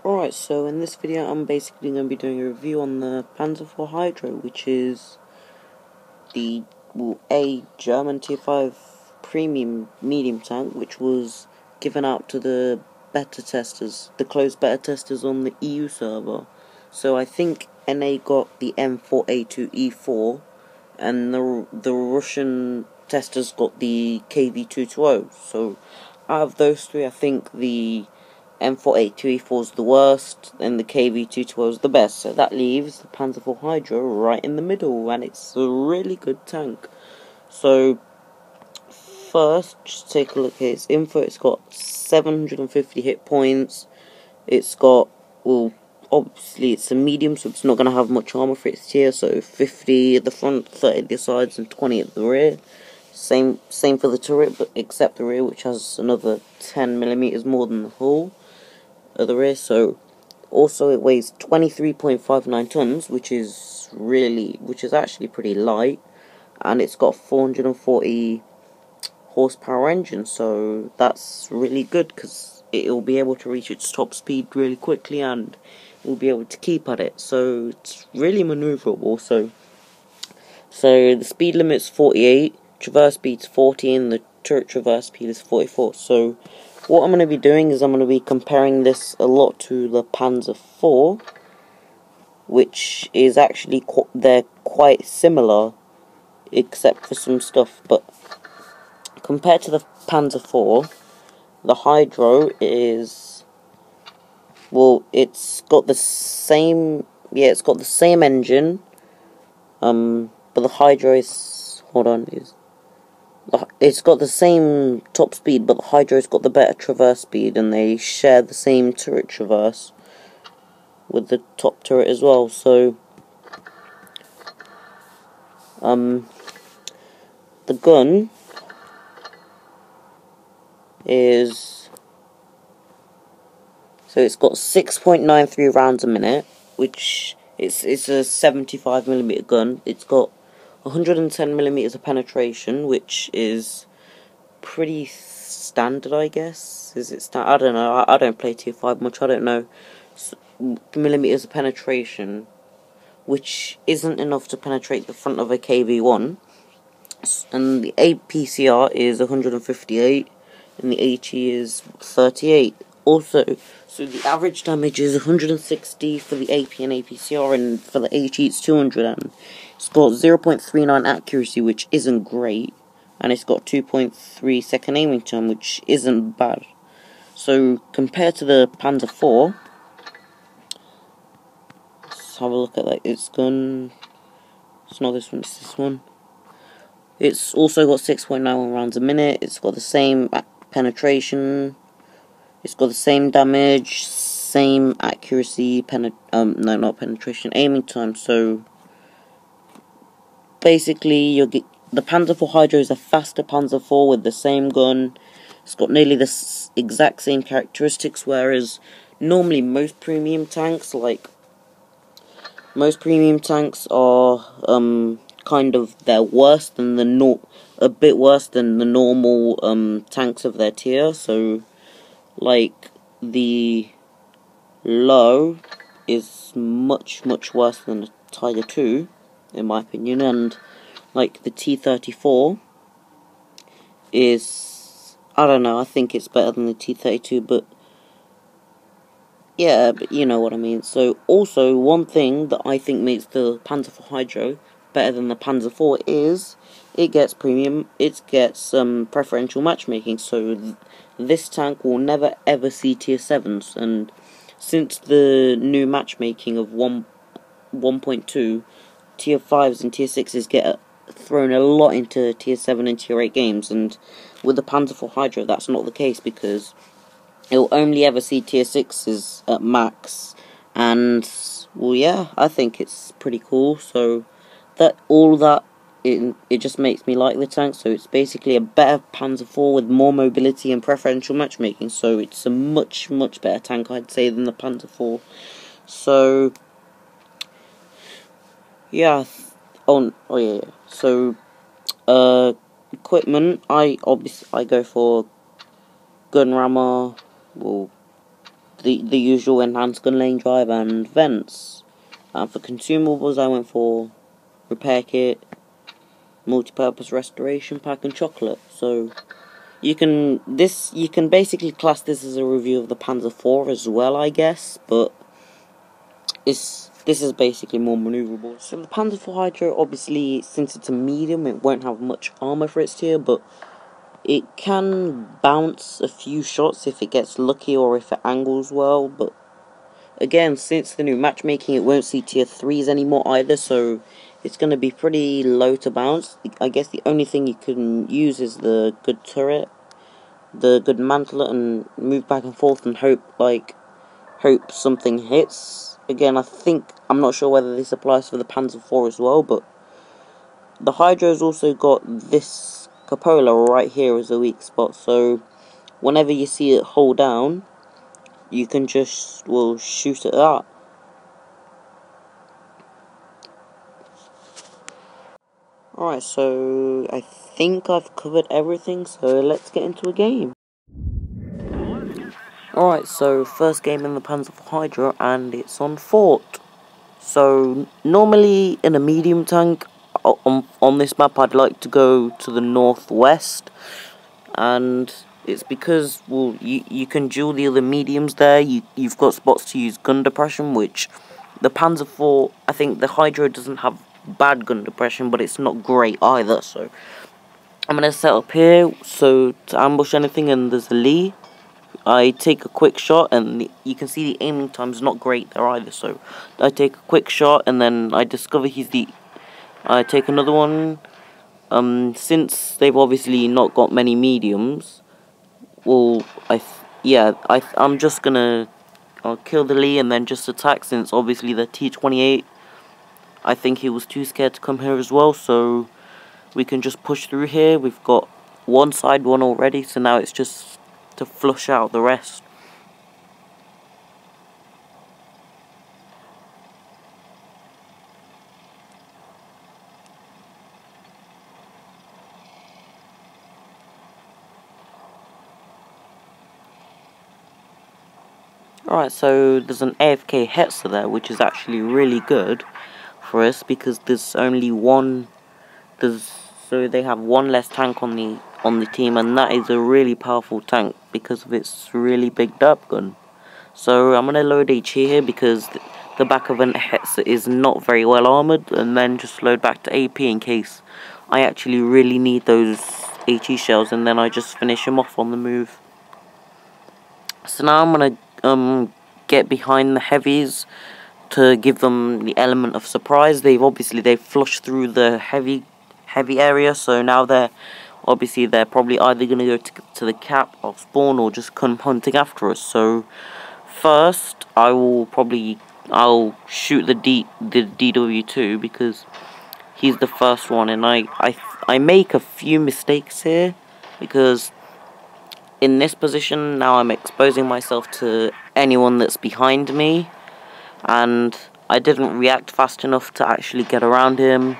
Alright, so in this video I'm basically going to be doing a review on the Panzer IV Hydro, which is the a German Tier 5 premium medium tank, which was given out to the beta testers, the closed beta testers on the EU server. So I think NA got the M4A2E4 and the Russian testers got the KV220. So out of those three, I think the M4A2E4 is the worst, and the KV220 is the best. So that leaves the Panzer IV Hydro right in the middle, and it's a really good tank. So first, just take a look at its info. It's got 750 hit points. It's got, well, obviously it's a medium, so it's not going to have much armor for its tier. So 50 at the front, 30 at the sides, and 20 at the rear. Same for the turret, but except the rear, which has another 10mm more than the hull of the rear. So also it weighs 23.59 tons, which is actually pretty light, and it's got 440 horsepower engine, so that's really good because it will be able to reach its top speed really quickly, and we'll be able to keep at it. So it's really maneuverable. So the speed limit's 48, traverse speed's 40, and the turret traverse speed is 44. So what I'm going to be doing is I'm going to be comparing this a lot to the Panzer IV, which is actually they're quite similar, except for some stuff. But compared to the Panzer IV, the Hydro is, well, it's got the same engine, but the Hydro is, it's got the same top speed, but the Hydro's got the better traverse speed, and they share the same turret traverse with the top turret as well. So the gun is, so it's got 6.93 rounds a minute, which it's a 75mm gun. It's got 110mm of penetration, which is pretty standard, I guess. Is it standard? I don't know. I don't play Tier 5 much. I don't know. Millimeters of penetration, which isn't enough to penetrate the front of a KV1. And the APCR is 158, and the AT is 38. Also, so the average damage is 160 for the AP and APCR, and for the AT it's 200, and it's got 0.39 accuracy, which isn't great, and it's got 2.3 second aiming time, which isn't bad. So compared to the Panzer IV, let's have a look at that. It's gun, it's not this one, it's this one. It's also got 6.91 rounds a minute. It's got the same penetration. It's got the same damage, same accuracy, no, not penetration, aiming time. So basically, you'll get the Panzer IV Hydro is a faster Panzer IV with the same gun. It's got nearly the exact same characteristics, whereas normally most premium tanks are kind of, they're worse than a bit worse than the normal tanks of their tier. So like the Low is much worse than the Tiger 2, in my opinion, and like the T-34 is, I don't know, I think it's better than the T-32, but yeah, but you know what I mean. So also, one thing that I think makes the Panzer IV Hydro better than the Panzer IV is it gets preferential matchmaking. So this tank will never ever see tier 7s, and since the new matchmaking of 1.2, tier 5s and tier 6s get thrown a lot into tier 7 and tier 8 games, and with the Panzer IV Hydro that's not the case, because it will only ever see tier 6s at max. And well, yeah, I think it's pretty cool. So it just makes me like the tank. So it's basically a better Panzer IV with more mobility and preferential matchmaking. So it's a much better tank, I'd say, than the Panzer IV. So yeah, oh yeah. So equipment, I go for gun rammer, well, the usual enhanced gun lane drive and vents. And for consumables, I went for repair kit, multi-purpose restoration pack, and chocolate. So you can basically class this as a review of the Panzer IV as well, I guess, but this is basically more maneuverable. So the Panzer IV Hydro, obviously, since it's a medium, it won't have much armor for its tier, but it can bounce a few shots if it gets lucky or if it angles well. But again, since the new matchmaking, it won't see tier 3s anymore either, so it's going to be pretty low to bounce. I guess the only thing you can use is the good turret, the good mantler, and move back and forth and hope something hits. Again, I'm not sure whether this applies for the Panzer IV as well, but the Hydro's also got this cupola right here as a weak spot, so whenever you see it hold down, you can just, shoot it out. Alright, so I think I've covered everything, so let's get into a game. Alright, so first game in the Panzer IV Hydro, and it's on Fort. So normally in a medium tank, on this map I'd like to go to the northwest, and it's because, you can duel the other mediums there. You've got spots to use gun depression, which the Panzer IV, I think the Hydro doesn't have bad gun depression, but it's not great either. So I'm going to set up here so to ambush anything, and there's a Lee. I take a quick shot, and you can see the aiming time's not great there either, so I take a quick shot, and then I discover I take another one. Since they've obviously not got many mediums, I'm just gonna kill the Lee and then just attack, since obviously the T-28, I think he was too scared to come here as well, so we can just push through here. We've got one side one already, so now it's just to flush out the rest. Alright, so there's an AFK Hetzer there, which is actually really good for us because there's only one. So they have one less tank on the team, and that is a really powerful tank because of its really big derp gun. So I'm gonna load HE here because the back of an Hetzer is not very well armored, and then just load back to AP in case I actually really need those HE shells, and then I just finish them off on the move. So now I'm gonna get behind the heavies to give them the element of surprise. They've flushed through the heavy area, so now they're probably either gonna go to the cap or spawn or just come hunting after us. So first I'll shoot the DW2 because he's the first one, and I make a few mistakes here because in this position now I'm exposing myself to anyone that's behind me, and I didn't react fast enough to actually get around him,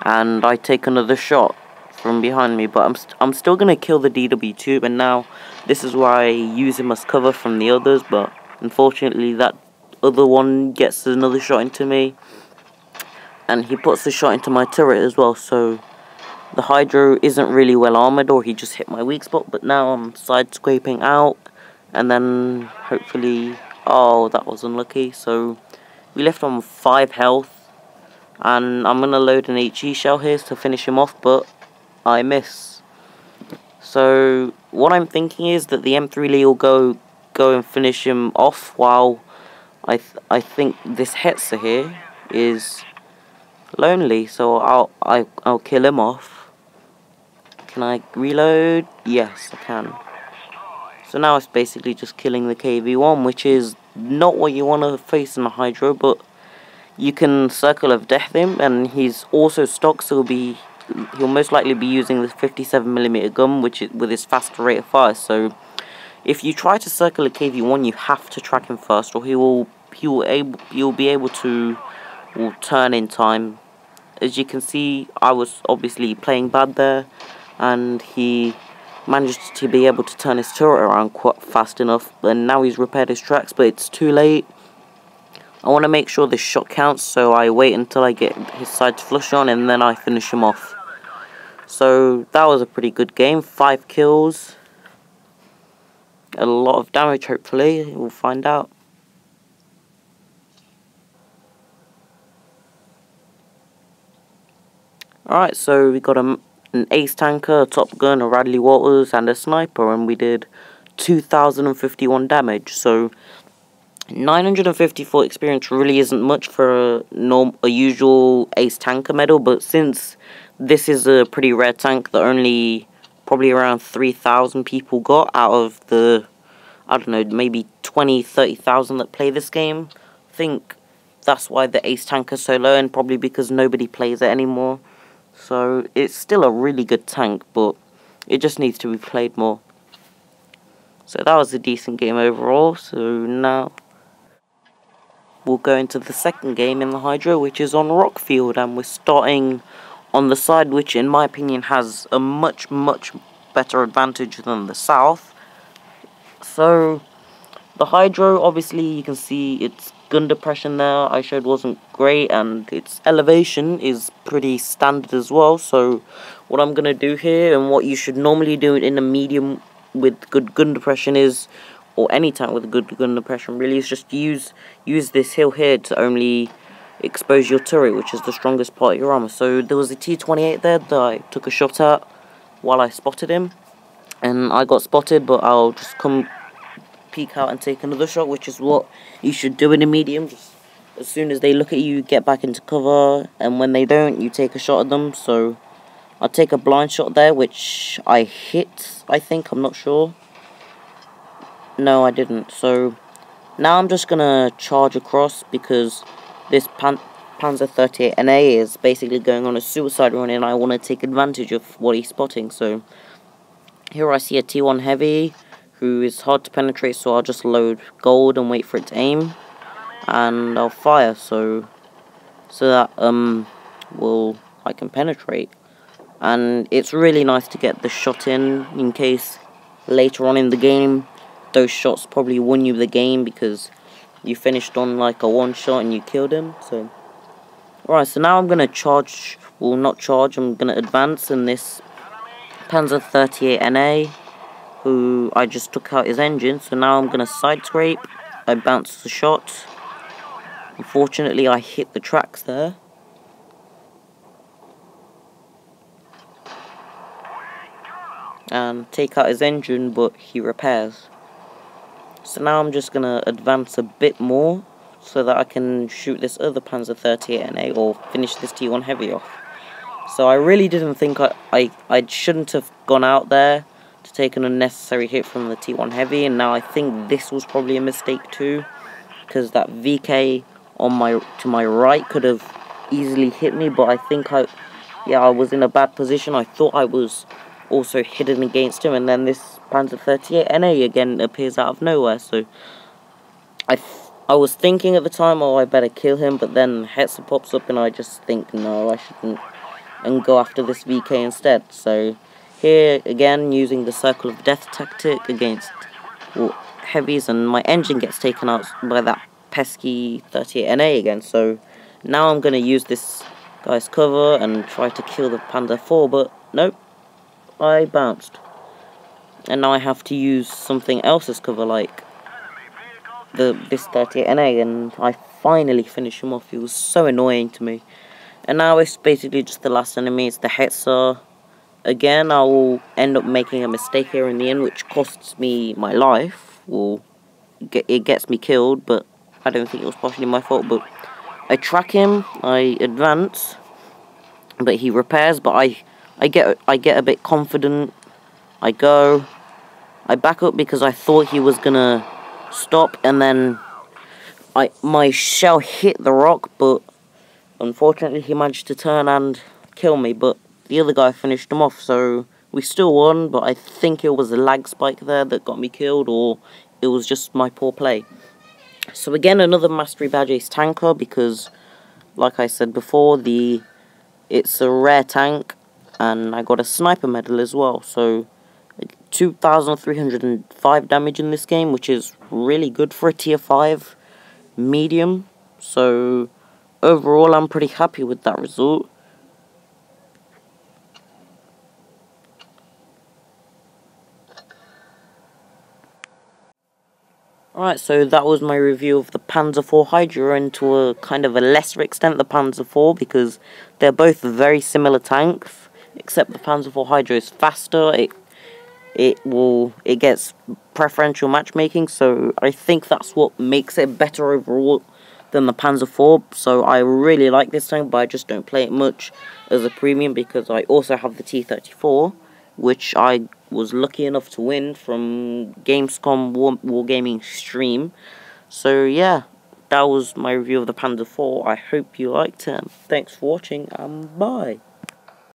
and I take another shot from behind me, but I'm still gonna kill the DW2, and now this is why I use him as cover from the others, but unfortunately that other one gets another shot into me, and he puts the shot into my turret as well, so the Hydro isn't really well armored, or he just hit my weak spot, but now I'm side scraping out, and then hopefully, oh, that was unlucky. So we left on 5 health, and I'm gonna load an HE shell here to finish him off, but I miss. So what I'm thinking is that the M3 Lee will go and finish him off, while I think this Hetzer here is lonely, so I'll kill him off. Can I reload? Yes, I can. So now it's basically just killing the KV-1, which is not what you want to face in a Hydro, but you can Circle of Death him, and he's also stock, so he'll most likely be using the 57mm gun, which is with his faster rate of fire. So if you try to circle a KV-1, you have to track him first, or you'll be able to turn in time. As you can see, I was obviously playing bad there, and he managed to be able to turn his turret around quite fast enough, and now he's repaired his tracks, but it's too late. I want to make sure this shot counts, so I wait until I get his sides flush on, and then I finish him off. So that was a pretty good game, 5 kills, a lot of damage hopefully, we'll find out. Alright, so we got an ace tanker, a top gun, a Radley Walters, and a sniper, and we did 2,051 damage. So 954 experience really isn't much for a usual ace tanker medal, but since this is a pretty rare tank that only probably around 3,000 people got out of the, I don't know, maybe 20-30,000 that play this game, I think that's why the ace tanker is so low, and probably because nobody plays it anymore. So it's still a really good tank, but it just needs to be played more. So that was a decent game overall. So now we'll go into the second game in the Hydra, which is on Rockfield, and we're starting on the side which in my opinion has a much better advantage than the south. So the Hydra, obviously you can see its gun depression there I showed wasn't great, and its elevation is pretty standard as well. So what I'm going to do here, and what you should normally do in a medium with good gun depression is, or any tank with good gun depression really, is just use this hill here to only expose your turret, which is the strongest part of your armor. So there was a T-28 there that I took a shot at while I spotted him, and I got spotted, but I'll just come peek out and take another shot, which is what you should do in a medium. Just as soon as they look at you, get back into cover, and when they don't, you take a shot at them. So I'll take a blind shot there, which I hit, I think, I'm not sure. No, I didn't. So now I'm just gonna charge across, because this Panzer 38 NA is basically going on a suicide run, and I want to take advantage of what he's spotting. So here I see a T1 Heavy who is hard to penetrate, so I'll just load gold and wait for it to aim, and I'll fire so that I can penetrate. And it's really nice to get the shot in case later on in the game those shots probably won you the game because you finished on like a one shot and you killed him. So alright, so now I'm gonna charge, well not charge, I'm gonna advance in this Panzer 38 NA, who I just took out his engine. So now I'm gonna side scrape. I bounced the shot. Unfortunately I hit the tracks there. And take out his engine, but he repairs. So now I'm just gonna advance a bit more so that I can shoot this other Panzer 38 NA or finish this T1 Heavy off. So I really didn't think I shouldn't have gone out there to take an unnecessary hit from the T1 Heavy, and now I think this was probably a mistake too, because that VK to my right could have easily hit me, but I think I was in a bad position. I thought I was also hidden against him, and then this Panzer 38 NA again appears out of nowhere. So I was thinking at the time, oh, I better kill him, but then Hetzer pops up and I just think, no, I shouldn't, and go after this VK instead. So here again, using the circle of death tactic against heavies, and my engine gets taken out by that pesky 38 NA again. So now I'm going to use this guy's cover and try to kill the Panda 4, but nope, I bounced. And now I have to use something else's cover, like this 38 NA, and I finally finish him off. He was so annoying to me. And now it's basically just the last enemy, it's the Hetzer. Again, I will end up making a mistake here in the end, which costs me my life. Well, it gets me killed, but I don't think it was partially my fault. But I track him, I advance, but he repairs. But I get a bit confident. I back up because I thought he was gonna stop, and then my shell hit the rock, but unfortunately he managed to turn and kill me. But the other guy finished him off, so we still won, but I think it was a lag spike there that got me killed, or it was just my poor play. So again, another Mastery Badge Ace tanker, because like I said before, it's a rare tank, and I got a sniper medal as well. So 2,305 damage in this game, which is really good for a tier 5 medium. So overall, I'm pretty happy with that result. Alright, so that was my review of the Panzer IV Hydra, and to a kind of a lesser extent the Panzer IV, because they're both very similar tanks, except the Panzer IV Hydra is faster. It gets preferential matchmaking, so I think that's what makes it better overall than the Panzer IV. So I really like this tank, but I just don't play it much as a premium because I also have the T-34, which I was lucky enough to win from Gamescom Wargaming stream. So yeah, that was my review of the Panzer IV. I hope you liked it. Thanks for watching, and bye.